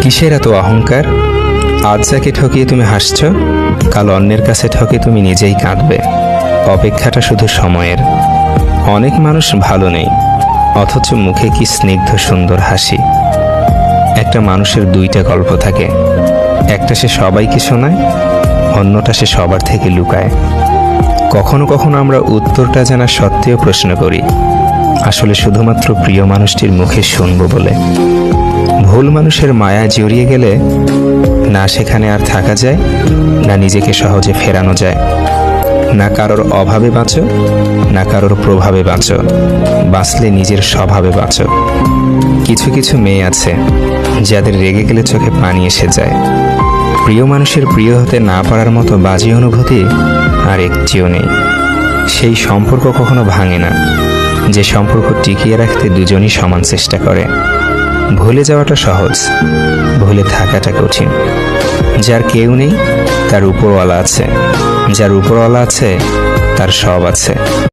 কিসের এত অহংকার? আজ যাকে ঠকিয়ে তুমি হাসছ, কাল অন্যের কাছে ঠকে তুমি নিজেই কাঁদবে। অপেক্ষাটা শুধু সময়ের। অনেক মানুষ ভালো নেই, অথচ মুখে কি স্নিগ্ধ সুন্দর হাসি। একটা মানুষের দুইটা গল্প থাকে, একটা সে সবাইকে শোনায়, অন্যটা সে সবার থেকে লুকায়। কখনো কখনো আমরা উত্তরটা জানা সত্ত্বেও প্রশ্ন করি, আসলে শুধুমাত্র প্রিয় মানুষটির মুখে শুনবো বলে। ভুল মানুষের মায়া জড়িয়ে গেলে না সেখানে আর থাকা যায়, না নিজেকে সহজে ফেরানো যায়। না কারোর অভাবে বাঁচো, না কারোর প্রভাবে বাঁচো, বাঁচলে নিজের স্বভাবে বাঁচো। কিছু কিছু মেয়ে আছে যাদের রেগে গেলে চোখে পানি এসে যায়। প্রিয় মানুষের প্রিয় হতে না পারার মতো বাজে অনুভূতি আর একটিও নেই। সেই সম্পর্ক কখনো ভাঙে না, যে সম্পর্ক টিকিয়ে রাখতে দুজনই সমান চেষ্টা করে। ভুলে যাওয়াটা সহজ, ভুলে থাকাটা কঠিন। যার কেউ নেই তার উপরওয়ালা আছে, যার উপরওয়ালা আছে তার সব আছে।